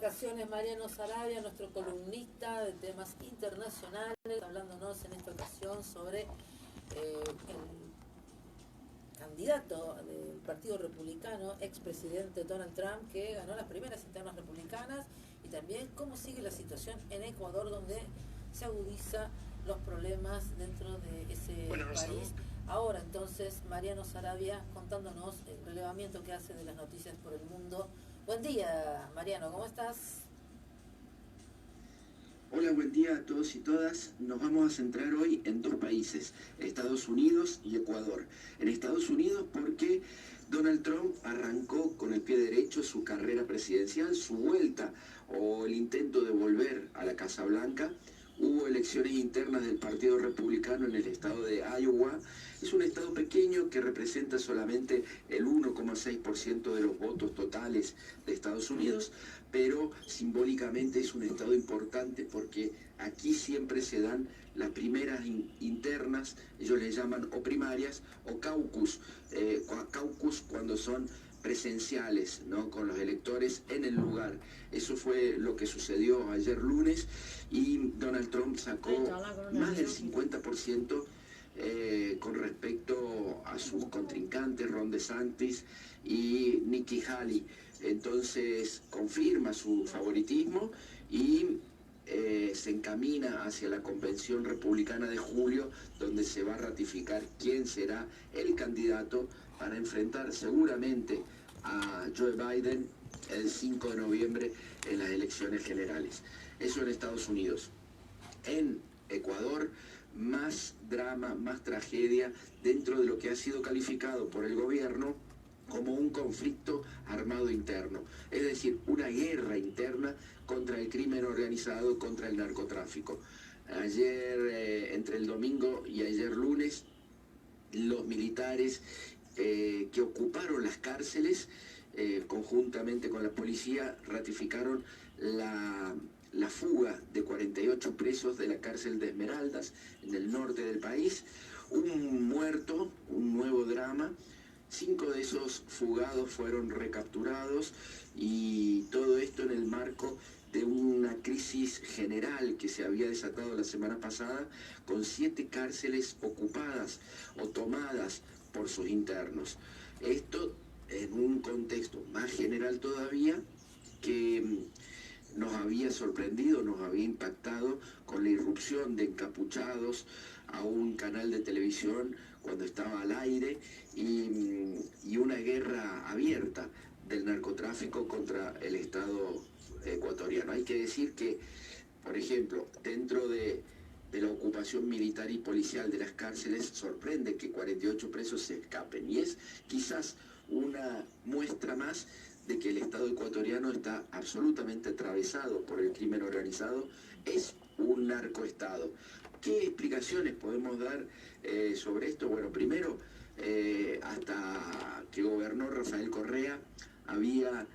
ocasiones Mariano Sarabia, nuestro columnista de temas internacionales, hablándonos en esta ocasión sobre el candidato del Partido Republicano, expresidente Donald Trump, que ganó las primeras internas republicanas, y también cómo sigue la situación en Ecuador, donde se agudiza los problemas dentro de ese país. Ahora entonces Mariano Sarabia contándonos el relevamiento que hace de las noticias por el mundo. Buen día, Mariano, ¿cómo estás? Hola, buen día a todos y todas. Nos vamos a centrar hoy en dos países, Estados Unidos y Ecuador. En Estados Unidos porque Donald Trump arrancó con el pie derecho su carrera presidencial, su vuelta o el intento de volver a la Casa Blanca. Hubo elecciones internas del Partido Republicano en el estado de Iowa. Es un estado pequeño que representa solamente el 1,6% de los votos totales de Estados Unidos, pero simbólicamente es un estado importante porque aquí siempre se dan las primeras internas, ellos les llaman o primarias o caucus, caucus cuando son presenciales, ¿no? Con los electores en el lugar. Eso fue lo que sucedió ayer lunes y Donald Trump sacó más del 50% con respecto a sus contrincantes Ron DeSantis y Nikki Haley. Entonces confirma su favoritismo y se encamina hacia la convención republicana de julio, donde se va a ratificar quién será el candidato para enfrentar seguramente a Joe Biden el 5 de noviembre en las elecciones generales. Eso en Estados Unidos. En Ecuador, más drama, más tragedia dentro de lo que ha sido calificado por el gobierno como un conflicto armado interno, es decir, una guerra interna contra el crimen organizado, contra el narcotráfico. Ayer, entre el domingo y ayer lunes, los militares que ocuparon las cárceles, conjuntamente con la policía, ratificaron la fuga de 48 presos de la cárcel de Esmeraldas, en el norte del país. Un muerto, un nuevo drama. 5 de esos fugados fueron recapturados y todo esto en el marco de una crisis general que se había desatado la semana pasada con 7 cárceles ocupadas o tomadas por sus internos. Esto en un contexto más general todavía que nos había sorprendido, nos había impactado con la irrupción de encapuchados a un canal de televisión cuando estaba al aire y una guerra abierta del narcotráfico contra el Estado ecuatoriano. Hay que decir que, por ejemplo, dentro de la ocupación militar y policial de las cárceles, sorprende que 48 presos se escapen y es quizás una muestra más de que el Estado ecuatoriano está absolutamente atravesado por el crimen organizado, es un narcoestado. ¿Qué explicaciones podemos dar sobre esto? Bueno, primero, hasta que gobernó Rafael Correa, había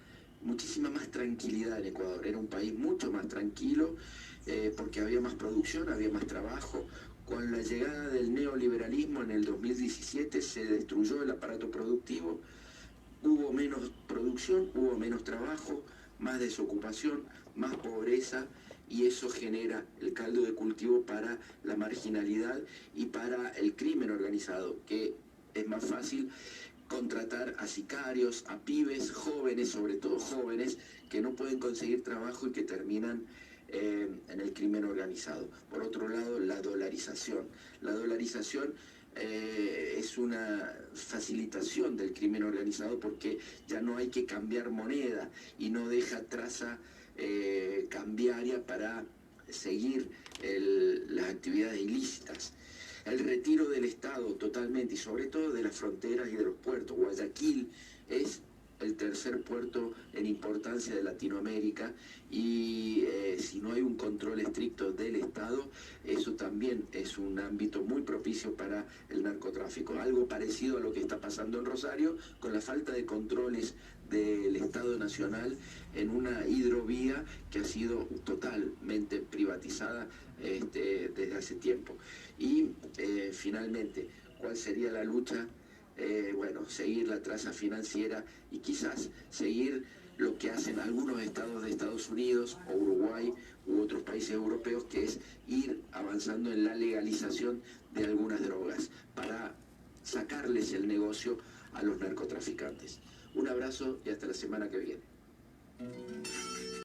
muchísima más tranquilidad en Ecuador. Era un país mucho más tranquilo porque había más producción, había más trabajo. Con la llegada del neoliberalismo en el 2017 se destruyó el aparato productivo, hubo menos producción, hubo menos trabajo, más desocupación, más pobreza, y eso genera el caldo de cultivo para la marginalidad y para el crimen organizado, que es más fácil contratar a sicarios, a pibes jóvenes, sobre todo jóvenes, que no pueden conseguir trabajo y que terminan en el crimen organizado. Por otro lado, la dolarización. La dolarización es una facilitación del crimen organizado porque ya no hay que cambiar moneda y no deja traza cambiaria para seguir las actividades ilícitas. El retiro del Estado totalmente y sobre todo de las fronteras y de los puertos. Guayaquil es el tercer puerto en importancia de Latinoamérica y si no hay un control estricto del Estado, eso también es un ámbito muy propicio para el narcotráfico. Algo parecido a lo que está pasando en Rosario con la falta de controles del Estado Nacional en una hidrovía que ha sido totalmente privatizada desde hace tiempo. Y finalmente, ¿cuál sería la lucha? Bueno, seguir la traza financiera y quizás seguir lo que hacen algunos estados de Estados Estados Unidos o Uruguay u otros países europeos, que es ir avanzando en la legalización de algunas drogas para sacarles el negocio a los narcotraficantes. Un abrazo y hasta la semana que viene.